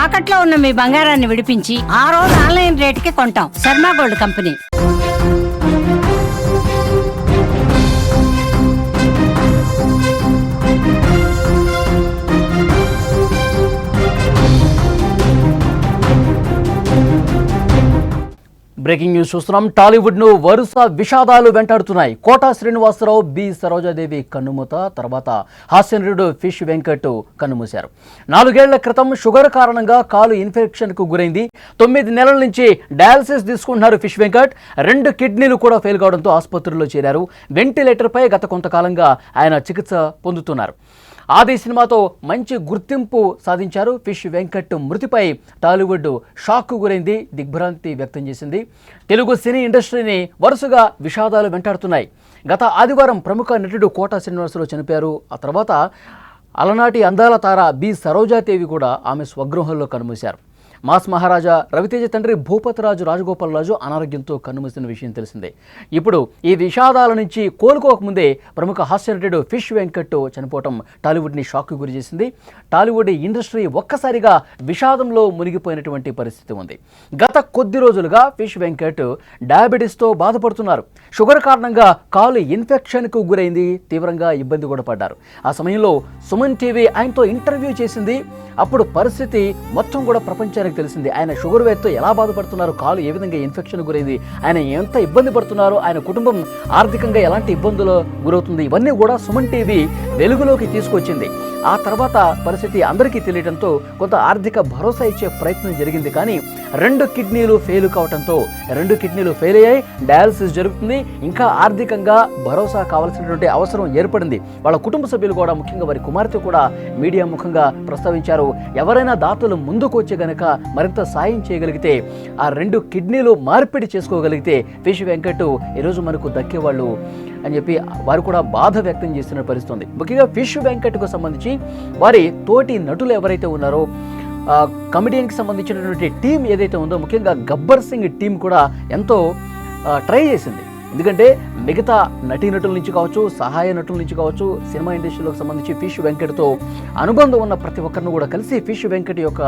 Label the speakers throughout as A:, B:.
A: తాకట్లో ఉన్న మీ బంగారాన్ని విడిపించి ఆ రోజు ఆన్లైన్ రేటుకి కొంటాం. Sharma gold company.
B: Breaking news చూస్తున్నాం. టాలీవుడ్ ను వరుస విషాదాలు వెంటాడుతున్నాయి. కోటా శ్రీనివాసరావు, బి సరోజాదేవి కన్నుమూత, తర్వాత హాస్యనటుడు ఫిష్ వెంకట్ కన్నుమూశారు. 4 ఏళ్ల క్రితం షుగర్ కారణంగా కాలు ఇన్ఫెక్షన్ కు గురైంది. 9 నెలల నుంచి డయాలసిస్ తీసుకుంటున్నారు ఫిష్ వెంకట్. 2 కిడ్నీలు కూడా ఫెయిల్ కావడంతో ఆసుపత్రిలో చేరారు. వెంటిలేటర్ పై గత కొంతకాలంగా ఆయన చికిత్స పొందుతున్నారు. ఆది సినిమాతో మంచి గుర్తింపు సాధించారు. ఫిష్ వెంకట్ మృతిపై టాలీవుడ్ షాక్ గురైంది, దిగ్భ్రాంతి వ్యక్తం చేసింది. తెలుగు సినీ ఇండస్ట్రీని వరుసగా విషాదాలు వెంటాడుతున్నాయి. గత ఆదివారం ప్రముఖ నటుడు కోటా శ్రీనివాసరావు చనిపోయారు. ఆ తర్వాత అలనాటి అందాల తార బి సరోజాదేవి కూడా ఆమె స్వగృహంలో కన్నుమూశారు. మాస్ మహారాజా రవితేజ తండ్రి భూపతిరాజు రాజగోపాలరాజు అనారోగ్యంతో కన్నుమూసిన విషయం తెలిసిందే. ఇప్పుడు ఈ విషాదాల నుంచి కోలుకోకముందే ప్రముఖ హాస్య నటుడు ఫిష్ వెంకట్ చనిపోవటం టాలీవుడ్ని షాక్కు గురి చేసింది. టాలీవుడ్ ఇండస్ట్రీ ఒక్కసారిగా విషాదంలో మునిగిపోయినటువంటి పరిస్థితి ఉంది. గత కొద్ది రోజులుగా ఫిష్ వెంకట్ డయాబెటీస్తో బాధపడుతున్నారు. షుగర్ కారణంగా కాలు ఇన్ఫెక్షన్కు గురైంది, తీవ్రంగా ఇబ్బంది కూడా పడ్డారు. ఆ సమయంలో సుమన్ టీవీ ఆయనతో ఇంటర్వ్యూ చేసింది. అప్పుడు పరిస్థితి మొత్తం కూడా ప్రపంచానికి తెలిసింది. ఆయన షుగర్ వ్యాధితో ఎలా బాధపడుతున్నారు, కాలు ఏ విధంగా ఇన్ఫెక్షన్ గురైంది, ఆయన ఎంత ఇబ్బంది పడుతున్నారు, ఆయన కుటుంబం ఆర్థికంగా ఎలాంటి ఇబ్బందులు గురవుతుంది, ఇవన్నీ కూడా సుమన్ టీవీ వెలుగులోకి తీసుకొచ్చింది. ఆ తర్వాత పరిస్థితి అందరికీ తెలియడంతో కొంత ఆర్థిక భరోసా ఇచ్చే ప్రయత్నం జరిగింది. కానీ 2 కిడ్నీలు ఫెయిల్ కావడంతో 2 కిడ్నీలు ఫెయిల్ అయ్యాయి. డయాలసిస్ జరుగుతుంది. ఇంకా ఆర్థికంగా భరోసా కావాల్సినటువంటి అవసరం ఏర్పడింది. వాళ్ళ కుటుంబ సభ్యులు కూడా, ముఖ్యంగా వారి కుమార్తె కూడా మీడియా ముఖంగా ప్రస్తావించారు. ఎవరైనా దాతలు ముందుకు వచ్చే గనక మరింత సాయం చేయగలిగితే, ఆ 2 కిడ్నీలు మార్పిడి చేసుకోగలిగితే ఫిష్ వెంకట్ ఈరోజు మనకు దక్కేవాళ్ళు అని చెప్పి వారు కూడా బాధ వ్యక్తం చేస్తున్న పరిస్థితి ఉంది. ముఖ్యంగా ఫిష్ వెంకట్కు సంబంధించి వారి తోటి నటులు ఎవరైతే ఉన్నారో, కమెడియన్కి సంబంధించినటువంటి టీం ఏదైతే ఉందో, ముఖ్యంగా గబ్బర్ సింగ్ టీం కూడా ఎంతో ట్రై చేసింది. ఎందుకంటే మిగతా నటీనటుల నుంచి కావచ్చు, సహాయ నటుల నుంచి కావచ్చు, సినిమా ఇండస్ట్రీలోకి సంబంధించి ఫిష్ వెంకట్తో అనుబంధం ఉన్న ప్రతి ఒక్కరిని కూడా కలిసి ఫిష్ వెంకట్ యొక్క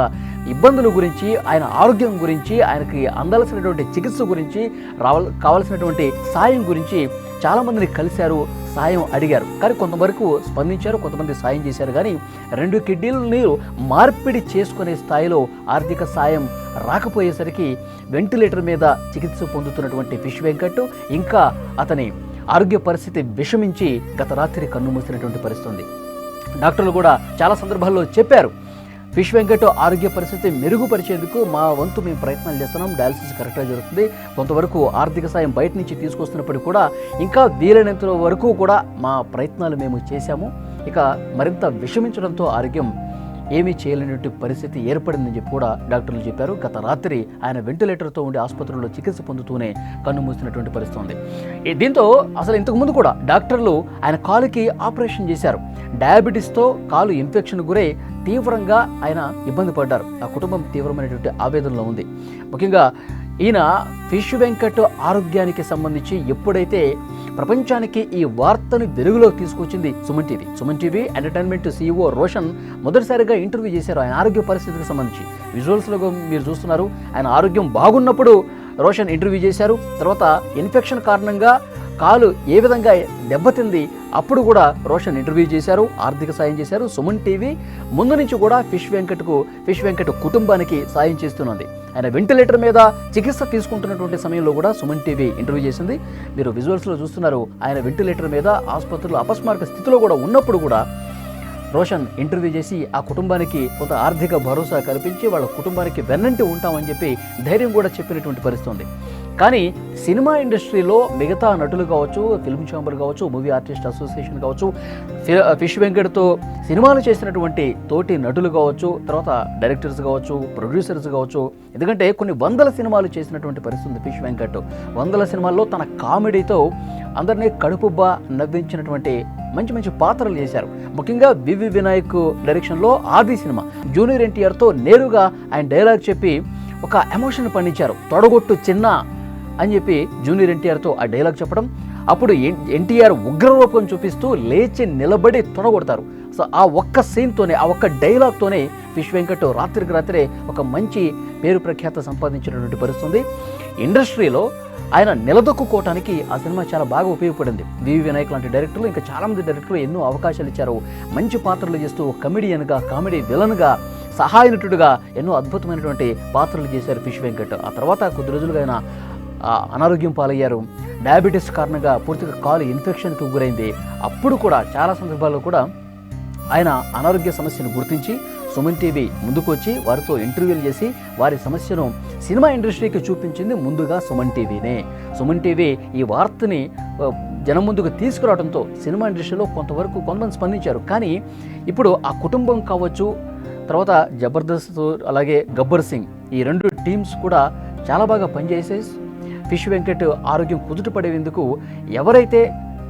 B: ఇబ్బందుల గురించి, ఆయన ఆరోగ్యం గురించి, ఆయనకి అందాల్సినటువంటి చికిత్స గురించి, కావాల్సినటువంటి సాయం గురించి చాలామందిని కలిశారు, సాయం అడిగారు. కానీ కొంతవరకు స్పందించారు, కొంతమంది సాయం చేశారు. కానీ 2 కిడ్నీలని మార్పిడి చేసుకునే స్థాయిలో ఆర్థిక సాయం రాకపోయేసరికి వెంటిలేటర్ మీద చికిత్స పొందుతున్నటువంటి ఫిష్ వెంకట్ ఇంకా అతని ఆరోగ్య పరిస్థితి విషమించి గత రాత్రి కన్నుమూసినటువంటి పరిస్థితి ఉంది. డాక్టర్లు కూడా చాలా సందర్భాల్లో చెప్పారు, ఫిష్ వెంకట్ ఆరోగ్య పరిస్థితి మెరుగుపరిచేందుకు మా వంతు మేము ప్రయత్నాలు చేస్తున్నాం, డయాలసిస్ కరెక్ట్గా జరుగుతుంది, కొంతవరకు ఆర్థిక సాయం బయట నుంచి తీసుకొస్తున్నప్పటికీ కూడా ఇంకా వీలైనంత వరకు కూడా మా ప్రయత్నాలు మేము చేశాము. ఇక మరింత విషమించడంతో ఆరోగ్యం ఏమీ చేయలేనటువంటి పరిస్థితి ఏర్పడిందని చెప్పి కూడా డాక్టర్లు చెప్పారు. గత రాత్రి ఆయన వెంటిలేటర్తో ఉండి ఆసుపత్రిలో చికిత్స పొందుతూనే కన్ను మూసినటువంటి పరిస్థితి ఉంది. దీంతో అసలు ఇంతకుముందు కూడా డాక్టర్లు ఆయన కాలుకి ఆపరేషన్ చేశారు. డయాబెటీస్తో కాలు ఇన్ఫెక్షన్ గురై తీవ్రంగా ఆయన ఇబ్బంది పడ్డారు. ఆ కుటుంబం తీవ్రమైనటువంటి ఆవేదనలో ఉంది. ముఖ్యంగా ఈయన ఫిష్ వెంకట్ ఆరోగ్యానికి సంబంధించి ఎప్పుడైతే ప్రపంచానికి ఈ వార్తను వెలుగులోకి తీసుకొచ్చింది Suman TV entertainment CEO Roshan మొదటిసారిగా ఇంటర్వ్యూ చేశారు ఆయన ఆరోగ్య పరిస్థితికి సంబంధించి. విజువల్స్లో మీరు చూస్తున్నారు, ఆయన ఆరోగ్యం బాగున్నప్పుడు రోషన్ ఇంటర్వ్యూ చేశారు. తర్వాత ఇన్ఫెక్షన్ కారణంగా కాలు ఏ విధంగా దెబ్బతింది అప్పుడు కూడా రోషన్ ఇంటర్వ్యూ చేశారు, ఆర్థిక సాయం చేశారు. సుమన్ టీవీ ముందు నుంచి కూడా ఫిష్ వెంకట్ కుటుంబానికి సాయం చేస్తున్నది. ఆయన వెంటిలేటర్ మీద చికిత్స తీసుకుంటున్నటువంటి సమయంలో కూడా సుమన్ టీవీ ఇంటర్వ్యూ చేసింది. మీరు విజువల్స్లో చూస్తున్నారు, ఆయన వెంటిలేటర్ మీద ఆసుపత్రిలో అపస్మారక స్థితిలో కూడా ఉన్నప్పుడు కూడా రోషన్ ఇంటర్వ్యూ చేసి ఆ కుటుంబానికి కొంత ఆర్థిక భరోసా కల్పించి వాళ్ళ కుటుంబానికి వెన్నంటి ఉంటామని చెప్పి ధైర్యం కూడా చెప్పినటువంటి పరిస్థితి ఉంది. కానీ సినిమా ఇండస్ట్రీలో మిగతా నటులు కావచ్చు, ఫిల్మ్ ఛాంబర్ కావచ్చు, మూవీ ఆర్టిస్ట్ అసోసియేషన్ కావచ్చు, ఫిష్ వెంకట్తో సినిమాలు చేసినటువంటి తోటి నటులు కావచ్చు, తర్వాత డైరెక్టర్స్ కావచ్చు, ప్రొడ్యూసర్స్ కావచ్చు, ఎందుకంటే కొన్ని 100 సినిమాలు చేసినటువంటి పరిస్థితి ఉంది ఫిష్ వెంకట్. 100 సినిమాల్లో తన కామెడీతో అందరినీ కడుపుబ్బా నవ్వించినటువంటి మంచి పాత్రలు చేశారు. ముఖ్యంగా వివి వినాయక్ డైరెక్షన్లో ఆది సినిమా జూనియర్ ఎన్టీఆర్తో నేరుగా ఆయన డైలాగ్ చెప్పి ఒక ఎమోషన్ పండించారు. తొడగొట్టు చిన్న అని చెప్పి జూనియర్ ఎన్టీఆర్తో ఆ డైలాగ్ చెప్పడం, అప్పుడు ఎన్టీఆర్ ఉగ్రరూపం చూపిస్తూ లేచి నిలబడి తొడగొడతారు. సో ఆ ఒక్క సీన్తోనే, ఆ ఒక్క డైలాగ్తోనే ఫిష్ వెంకట్ రాత్రికి రాత్రే ఒక మంచి పేరు ప్రఖ్యాత సంపాదించినటువంటి పరిస్థితుంది. ఇండస్ట్రీలో ఆయన నిలదొక్కుకోవటానికి ఆ సినిమా చాలా బాగా ఉపయోగపడింది. వివి వినాయక్ లాంటి డైరెక్టర్లు, ఇంకా చాలామంది డైరెక్టర్లు ఎన్నో అవకాశాలు ఇచ్చారు. మంచి పాత్రలు చేస్తూ కమెడియన్గా, కామెడీ విలన్గా, సహాయ నటుడుగా ఎన్నో అద్భుతమైనటువంటి పాత్రలు చేశారు ఫిష్ వెంకట్. ఆ తర్వాత కొద్ది రోజులుగా ఆయన అనారోగ్యం పాలయ్యారు. డయాబెటీస్ కారణంగా పూర్తిగా కాలు ఇన్ఫెక్షన్కి గురైంది. అప్పుడు కూడా చాలా సందర్భాల్లో కూడా ఆయన అనారోగ్య సమస్యను గుర్తించి సుమన్ టీవీ ముందుకు వచ్చి వారితో ఇంటర్వ్యూలు చేసి వారి సమస్యను సినిమా ఇండస్ట్రీకి చూపించింది ముందుగా సుమన్ టీవీనే. సుమన్ టీవీ ఈ వార్తని జనం ముందుకు తీసుకురావడంతో సినిమా ఇండస్ట్రీలో కొంతమంది స్పందించారు. కానీ ఇప్పుడు ఆ కుటుంబం కావచ్చు, తర్వాత జబర్దస్త్, అలాగే గబ్బర్ సింగ్, ఈ రెండు టీమ్స్ కూడా చాలా బాగా పనిచేసే ఫిష్ వెంకట్ ఆరోగ్యం కుదుటపడేందుకు ఎవరైతే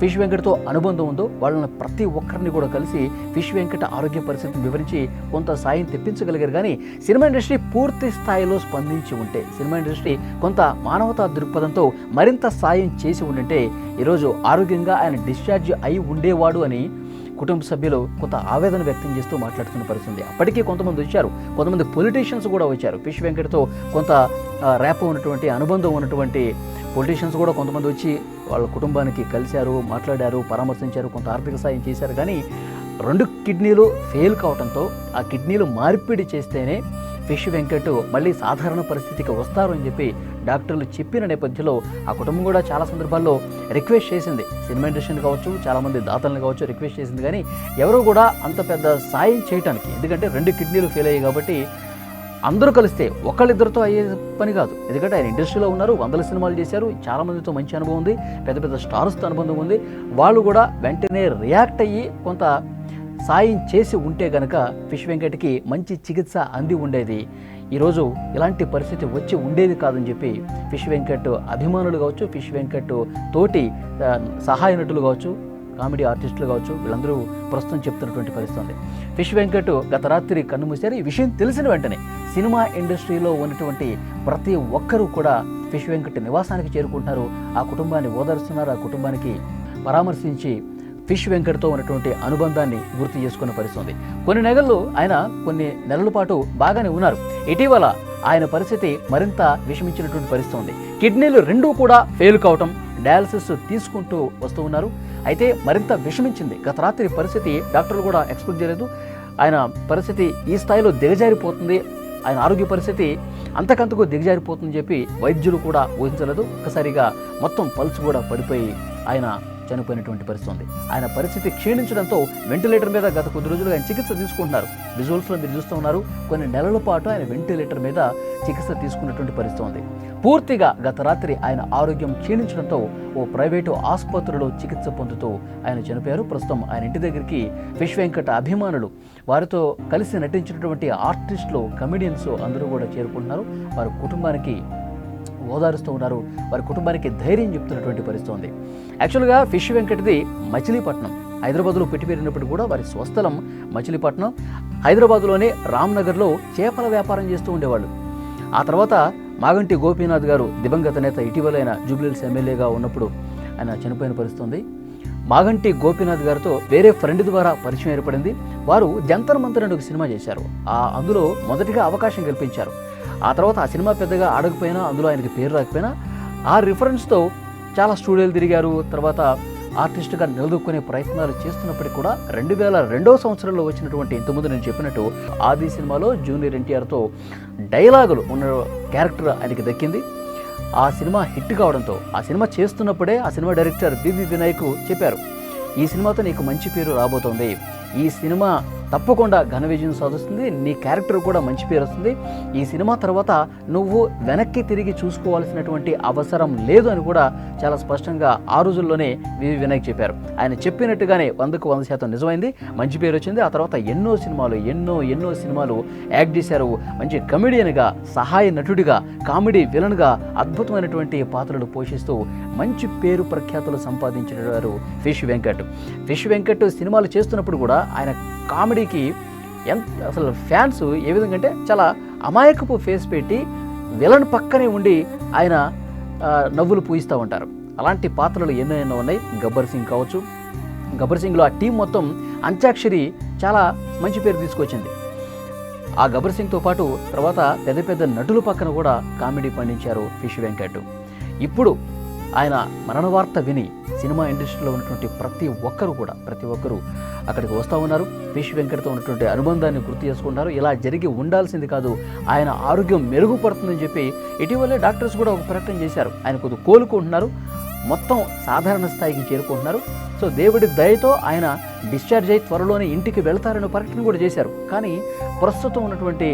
B: ఫిష్ వెంకట్తో అనుబంధం ఉందో వాళ్ళని ప్రతి ఒక్కరిని కూడా కలిసి ఫిష్ వెంకట్ ఆరోగ్య పరిస్థితిని వివరించి కొంత సాయం తెప్పించగలిగారు. కానీ సినిమా ఇండస్ట్రీ పూర్తి స్థాయిలో స్పందించి ఉంటే, సినిమా ఇండస్ట్రీ కొంత మానవతా దృక్పథంతో మరింత సాయం చేసి ఉండింటే ఈరోజు ఆరోగ్యంగా ఆయన డిశ్చార్జ్ అయి ఉండేవాడు అని కుటుంబ సభ్యులు కొంత ఆవేదన వ్యక్తం చేస్తూ మాట్లాడుతున్న పరిస్థితి. అప్పటికీ కొంతమంది వచ్చారు, కొంతమంది పొలిటీషియన్స్ కూడా వచ్చారు. ఫిష్ వెంకట్తో కొంత ర్యాప్ ఉన్నటువంటి, అనుబంధం ఉన్నటువంటి పొలిటీషియన్స్ కూడా కొంతమంది వచ్చి వాళ్ళ కుటుంబానికి కలిశారు, మాట్లాడారు, పరామర్శించారు, కొంత ఆర్థిక సాయం చేశారు. కానీ 2 కిడ్నీలు ఫెయిల్ కావడంతో ఆ కిడ్నీలు మార్పిడి చేస్తేనే ఫిష్ వెంకట్ మళ్ళీ సాధారణ పరిస్థితికి వస్తారు అని చెప్పి డాక్టర్లు చెప్పిన నేపథ్యంలో ఆ కుటుంబం కూడా చాలా సందర్భాల్లో రిక్వెస్ట్ చేసింది. సినిమా ఇండస్ట్రీని కావచ్చు, చాలామంది దాతలను కావచ్చు రిక్వెస్ట్ చేసింది. కానీ ఎవరో కూడా అంత పెద్ద సాయం చేయడానికి, ఎందుకంటే 2 కిడ్నీలు ఫెయిల్ అయ్యాయి కాబట్టి అందరూ కలిస్తే ఒకళ్ళిద్దరితో అయ్యే పని కాదు. ఎందుకంటే ఆయన ఇండస్ట్రీలో ఉన్నారు, 100 సినిమాలు చేశారు, చాలామందితో మంచి అనుభవం ఉంది, పెద్ద పెద్ద స్టార్స్తో అనుబంధం ఉంది. వాళ్ళు కూడా వెంటనే రియాక్ట్ అయ్యి కొంత సాయం చేసి ఉంటే గనక ఫిష్ వెంకట్కి మంచి చికిత్స అంది ఉండేది. ఈరోజు ఇలాంటి పరిస్థితి వచ్చి ఉండేది కాదని చెప్పి ఫిష్ వెంకట్ అభిమానులు కావచ్చు, ఫిష్ వెంకట్ తోటి సహాయ నటులు కావచ్చు, కామెడీ ఆర్టిస్టులు కావచ్చు, వీళ్ళందరూ ప్రస్తుతం చెప్తున్నటువంటి పరిస్థితి ఉంది. ఫిష్ వెంకట్ గత రాత్రి కన్నుమూశారు. ఈ విషయం తెలిసిన వెంటనే సినిమా ఇండస్ట్రీలో ఉన్నటువంటి ప్రతి ఒక్కరూ కూడా ఫిష్ వెంకట్ నివాసానికి చేరుకుంటున్నారు. ఆ కుటుంబాన్ని ఓదారుస్తున్నారు, ఆ కుటుంబానికి పరామర్శించి ఫిష్ వెంకట్తో ఉన్నటువంటి అనుబంధాన్ని గుర్తు చేసుకున్న పరిస్థితి. కొన్ని నెలల పాటు బాగానే ఉన్నారు. ఇటీవల ఆయన పరిస్థితి మరింత విషమించినటువంటి పరిస్థితి ఉంది. కిడ్నీలు 2 కూడా ఫెయిల్ కావటం, డయాలసిస్ తీసుకుంటూ వస్తూ ఉన్నారు. అయితే మరింత విషమించింది. గత రాత్రి పరిస్థితి డాక్టర్లు కూడా ఎక్స్పెక్ట్ చేయలేదు. ఆయన పరిస్థితి ఈ స్థాయిలో దిగజారిపోతుంది, ఆయన ఆరోగ్య పరిస్థితి అంతకంతకు దిగజారిపోతుందని చెప్పి వైద్యులు కూడా ఊహించలేదు. ఒక్కసారిగా మొత్తం పల్స్ కూడా పడిపోయి ఆయన చనిపోయినటువంటి పరిస్థితి ఉంది. ఆయన పరిస్థితి క్షీణించడంతో వెంటిలేటర్ మీద గత కొద్ది రోజులుగా ఆయన చికిత్స తీసుకుంటున్నారు. విజువల్స్లో మీరు చూస్తూ ఉన్నారు. కొన్ని నెలల పాటు ఆయన వెంటిలేటర్ మీద చికిత్స తీసుకున్నటువంటి పరిస్థితి ఉంది. పూర్తిగా గత రాత్రి ఆయన ఆరోగ్యం క్షీణించడంతో ఓ ప్రైవేటు ఆసుపత్రిలో చికిత్స పొందుతూ ఆయన చనిపోయారు. ప్రస్తుతం ఆయన ఇంటి దగ్గరికి ఫిష్ వెంకట్ అభిమానులు, వారితో కలిసి నటించినటువంటి ఆర్టిస్టులు, కమెడియన్స్ అందరూ కూడా చేరుకుంటున్నారు. వారి కుటుంబానికి ఓదారుస్తూ ఉన్నారు, వారి కుటుంబానికి ధైర్యం చెప్తున్నటువంటి పరిస్థితి ఉంది. యాక్చువల్గా ఫిష్ వెంకట్ది మచిలీపట్నం, హైదరాబాద్లో పెరిగినప్పుడు కూడా వారి స్వస్థలం మచిలీపట్నం. హైదరాబాద్లోనే రామ్నగర్లో చేపల వ్యాపారం చేస్తూ ఉండేవాళ్ళు. ఆ తర్వాత మాగంటి గోపీనాథ్ గారు, దివంగత నేత, ఇటీవల ఆయన జూబ్లీహిల్స్ ఎమ్మెల్యేగా ఉన్నప్పుడు ఆయన చనిపోయిన పరిస్థితి ఉంది. మాగంటి గోపీనాథ్ గారితో వేరే ఫ్రెండ్ ద్వారా పరిచయం ఏర్పడింది. వారు జంతర్ మంతర్ అనే ఒక సినిమా చేశారు. అందులో మొదటిగా అవకాశం కల్పించారు. ఆ తర్వాత ఆ సినిమా పెద్దగా ఆడకపోయినా, అందులో ఆయనకి పేరు రాకపోయినా, ఆ రిఫరెన్స్తో చాలా స్టూడియోలు తిరిగారు. తర్వాత ఆర్టిస్ట్గా నిలదొక్కునే ప్రయత్నాలు చేస్తున్నప్పటికీ కూడా 2002వ సంవత్సరంలో వచ్చినటువంటి, ఇంతకుముందు నేను చెప్పినట్టు ఆది సినిమాలో జూనియర్ ఎన్టీఆర్తో డైలాగులు ఉన్న క్యారెక్టర్ ఆయనకి దక్కింది. ఆ సినిమా హిట్ కావడంతో ఆ సినిమా చేస్తున్నప్పుడే ఆ సినిమా డైరెక్టర్ వివి వినాయక్ చెప్పారు, ఈ సినిమాతో నీకు మంచి పేరు రాబోతోంది, ఈ సినిమా తప్పకుండా ఘన విజయం సాధిస్తుంది, నీ క్యారెక్టర్ కూడా మంచి పేరు వస్తుంది, ఈ సినిమా తర్వాత నువ్వు వెనక్కి తిరిగి చూసుకోవాల్సినటువంటి అవసరం లేదు అని కూడా చాలా స్పష్టంగా ఆ రోజుల్లోనే వివి వినాయక్ చెప్పారు. ఆయన చెప్పినట్టుగానే 100కు 100% నిజమైంది, మంచి పేరు వచ్చింది. ఆ తర్వాత ఎన్నో సినిమాలు యాక్ట్ చేశారు. మంచి కమెడియన్గా, సహాయ నటుడిగా, కామెడీ విలన్గా అద్భుతమైనటువంటి పాత్రలు పోషిస్తూ మంచి పేరు ప్రఖ్యాతులు సంపాదించినారు ఫిష్ వెంకట్. ఫిష్ వెంకట్ సినిమాలు చేస్తున్నప్పుడు కూడా ఆయన కామెడీకి అసలు ఫ్యాన్స్ ఏ విధంగా అంటే చాలా అమాయకపు ఫేస్ పెట్టి విలన్ పక్కనే ఉండి ఆయన నవ్వులు పూయిస్తూ ఉంటారు. అలాంటి పాత్రలు ఎన్నో ఉన్నాయి. గబ్బర్ సింగ్ కావచ్చు, గబ్బర్ సింగ్లో ఆ టీం మొత్తం అంత్యాక్షరి చాలా మంచి పేరు తీసుకొచ్చింది. ఆ గబ్బర్ సింగ్తో పాటు తర్వాత పెద్ద పెద్ద నటుల పక్కన కూడా కామెడీ పండించారు ఫిష్ వెంకట్. ఇప్పుడు ఆయన మరణ వార్త విని సినిమా ఇండస్ట్రీలో ఉన్నటువంటి ప్రతి ఒక్కరు అక్కడికి వస్తూ ఉన్నారు. ఫిష్ వెంకట్తో ఉన్నటువంటి అనుబంధాన్ని గుర్తు చేసుకుంటారు. ఇలా జరిగి ఉండాల్సింది కాదు, ఆయన ఆరోగ్యం మెరుగుపడుతుందని చెప్పి ఇటీవలే డాక్టర్స్ కూడా ఒక ప్రకటన చేశారు. ఆయన కొద్దిగా కోలుకుంటున్నారు, మొత్తం సాధారణ స్థాయికి చేరుకుంటున్నారు. సో దేవుడి దయతో ఆయన డిశ్చార్జ్ అయ్యి త్వరలోనే ఇంటికి వెళ్తారని ప్రకటన కూడా చేశారు. కానీ ప్రస్తుతం ఉన్నటువంటి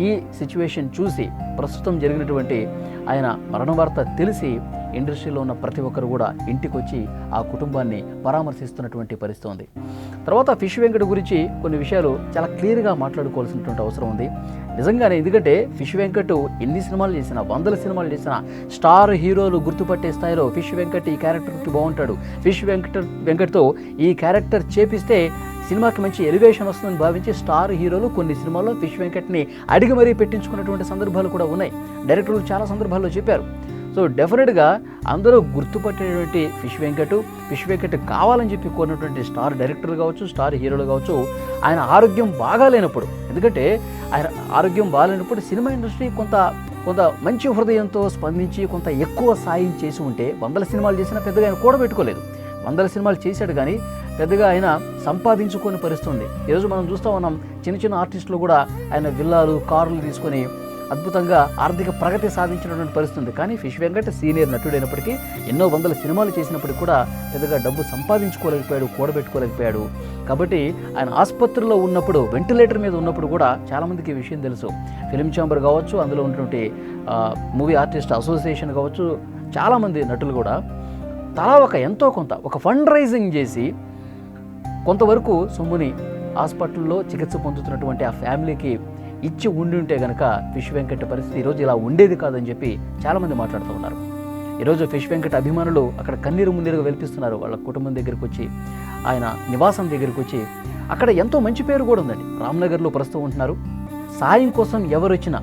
B: ఈ సిచ్యువేషన్ చూసి, ప్రస్తుతం జరిగినటువంటి ఆయన మరణ వార్త తెలిసి ఇండస్ట్రీలో ఉన్న ప్రతి ఒక్కరు కూడా ఇంటికి వచ్చి ఆ కుటుంబాన్ని పరామర్శిస్తున్నటువంటి పరిస్థితి ఉంది. తర్వాత ఫిష్ వెంకట్ గురించి కొన్ని విషయాలు చాలా క్లియర్గా మాట్లాడుకోవాల్సినటువంటి అవసరం ఉంది నిజంగానే. ఎందుకంటే ఫిష్ వెంకట్ ఎన్ని సినిమాలు చేసినా, 100 సినిమాలు చేసినా, స్టార్ హీరోలు గుర్తుపట్టే స్థాయిలో ఫిష్ వెంకట్ ఈ క్యారెక్టర్కి బాగుంటాడు. ఫిష్ వెంకట్తో ఈ క్యారెక్టర్ చేపిస్తే సినిమాకి మంచి ఎలివేషన్ వస్తుందని భావించి స్టార్ హీరోలు కొన్ని సినిమాల్లో ఫిష్ వెంకట్ని అడిగి మరీ పెట్టించుకున్నటువంటి సందర్భాలు కూడా ఉన్నాయి. డైరెక్టర్లు చాలా సందర్భాల్లో చెప్పారు. సో డెఫినెట్గా అందరూ గుర్తుపట్టేటువంటి ఫిష్ వెంకట్ కావాలని చెప్పి కోరినటువంటి స్టార్ డైరెక్టర్లు కావచ్చు, స్టార్ హీరోలు కావచ్చు, ఆయన ఆరోగ్యం బాగాలేనప్పుడు, ఎందుకంటే ఆయన ఆరోగ్యం బాగాలేనప్పుడు సినిమా ఇండస్ట్రీ కొంత మంచి హృదయంతో స్పందించి కొంత ఎక్కువ సాయం చేసి ఉంటే 100 సినిమాలు చేసినా పెద్దగా ఆయన కూడబెట్టుకోలేదు. 100 సినిమాలు చేశాడు కానీ పెద్దగా ఆయన సంపాదించుకొని పరిస్థితుంది. ఈరోజు మనం చూస్తూ ఉన్నాం, చిన్న ఆర్టిస్టులు కూడా ఆయన విల్లాలు, కార్లు తీసుకొని అద్భుతంగా ఆర్థిక ప్రగతి సాధించినటువంటి పరిస్థితి. కానీ ఫిష్ వెంకట్ సీనియర్ నటుడైనప్పటికీ ఎన్నో 100 సినిమాలు చేసినప్పటికీ కూడా పెద్దగా డబ్బు సంపాదించుకోలేకపోయాడు, కూడబెట్టుకోలేకపోయాడు. కాబట్టి ఆయన ఆసుపత్రిలో ఉన్నప్పుడు, వెంటిలేటర్ మీద ఉన్నప్పుడు కూడా చాలామందికి ఈ విషయం తెలుసు. ఫిలిం ఛాంబర్ కావచ్చు, అందులో ఉన్నటువంటి మూవీ ఆర్టిస్ట్ అసోసియేషన్ కావచ్చు, చాలామంది నటులు కూడా తలా ఎంతో కొంత ఫండ్ రైజింగ్ చేసి కొంతవరకు సొమ్ముని హాస్పిటల్లో చికిత్స పొందుతున్నటువంటి ఆ ఫ్యామిలీకి ఇచ్చి ఉంటే కనుక ఫిష్ వెంకట్ పరిస్థితి ఈరోజు ఇలా ఉండేది కాదని చెప్పి చాలామంది మాట్లాడుతూ ఉన్నారు. ఈరోజు ఫిష్ వెంకట్ అభిమానులు అక్కడ కన్నీరు మున్నీరుగా వెలిపిస్తున్నారు. వాళ్ళ కుటుంబం దగ్గరికి వచ్చి, ఆయన నివాసం దగ్గరికి వచ్చి, అక్కడ ఎంతో మంచి పేరు కూడా ఉందండి. రామ్నగర్లో ప్రస్తుతం ఉంటున్నారు. సాయం కోసం ఎవరు వచ్చినా,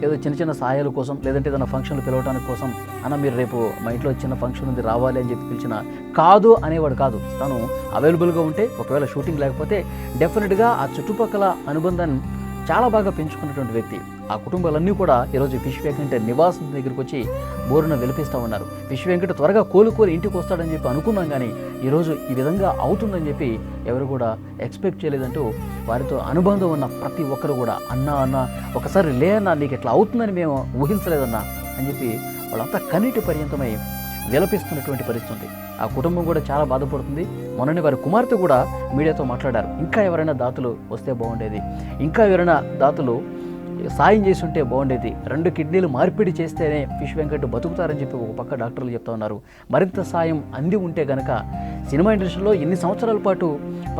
B: ఏదో చిన్న సాయాల కోసం, లేదంటే ఏదైనా ఫంక్షన్లు పిలవడానికి కోసం, అన్న మీరు రేపు మా ఇంట్లో చిన్న ఫంక్షన్ ఉంది రావాలి అని చెప్పి పిలిచిన కాదు అనేవాడు కాదు. తను అవైలబుల్గా ఉంటే, ఒకవేళ షూటింగ్ లేకపోతే డెఫినెట్గా ఆ చుట్టుపక్కల అనుబంధాన్ని చాలా బాగా పెంచుకున్నటువంటి వ్యక్తి. ఆ కుటుంబాలన్నీ కూడా ఈరోజు ఫిష్ వెంకట్ నివాసం దగ్గరికి వచ్చి బోరున వెలిపిస్తూ ఉన్నారు. ఫిష్ వెంకట్ త్వరగా కోలుకొని ఇంటికి వస్తాడని చెప్పి అనుకున్నాం, కానీ ఈరోజు ఈ విధంగా అవుతుందని చెప్పి ఎవరు కూడా ఎక్స్పెక్ట్ చేయలేదంటూ వారితో అనుబంధం ఉన్న ప్రతి ఒక్కరు కూడా అన్న ఒకసారి లేదన్నా, నీకు ఇట్లా అవుతుందని మేము ఊహించలేదన్నా అని చెప్పి వాళ్ళంతా కన్నీటి పర్యంతమై విలపిస్తున్నటువంటి పరిస్థితి. ఆ కుటుంబం కూడా చాలా బాధపడుతుంది. మొన్ననే వారి కుమార్తె కూడా మీడియాతో మాట్లాడారు. ఇంకా ఎవరైనా దాతలు వస్తే బాగుండేది, ఇంకా ఎవరైనా దాతలు సాయం చేసి ఉంటే బాగుండేది, 2 కిడ్నీలు మార్పిడి చేస్తేనే ఫిష్ వెంకట్ బతుకుతారని చెప్పి ఒక పక్క డాక్టర్లు చెప్తా ఉన్నారు. మరింత సాయం అంది ఉంటే కనుక, సినిమా ఇండస్ట్రీలో ఎన్ని సంవత్సరాల పాటు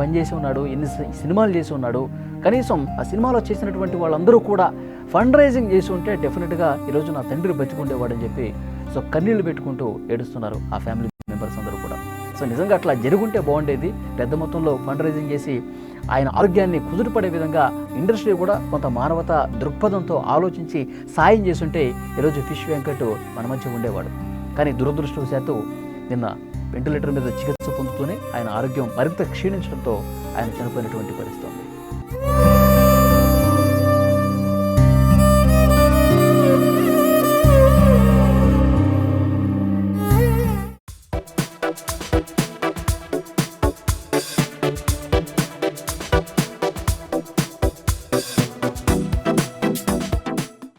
B: పనిచేసి ఉన్నాడు, ఎన్ని సినిమాలు చేసి ఉన్నాడు, కనీసం ఆ సినిమాలో చేసినటువంటి వాళ్ళందరూ కూడా ఫండ్ రైజింగ్ చేసి ఉంటే డెఫినెట్గా ఈరోజు నా తండ్రి బతికుండేవాడని చెప్పి సో కన్నీళ్లు పెట్టుకుంటూ ఏడుస్తున్నారు ఆ ఫ్యామిలీ మెంబర్స్ అందరూ కూడా. సో నిజంగా అట్లా జరుగుంటే బాగుండేది. పెద్ద మొత్తంలో ఫండ్ రైజింగ్ చేసి ఆయన ఆరోగ్యాన్ని కుదుటపడే విధంగా ఇండస్ట్రీ కూడా కొంత మానవతా దృక్పథంతో ఆలోచించి సాయం చేస్తుంటే ఈరోజు ఫిష్ వెంకట్ మన మధ్య ఉండేవాడు. కానీ దురదృష్టవశాత్తు నిన్న వెంటిలేటర్ మీద చికిత్స పొందుతూనే ఆయన ఆరోగ్యం మరింత క్షీణించడంతో ఆయన చనిపోయినటువంటి పరిస్థితి.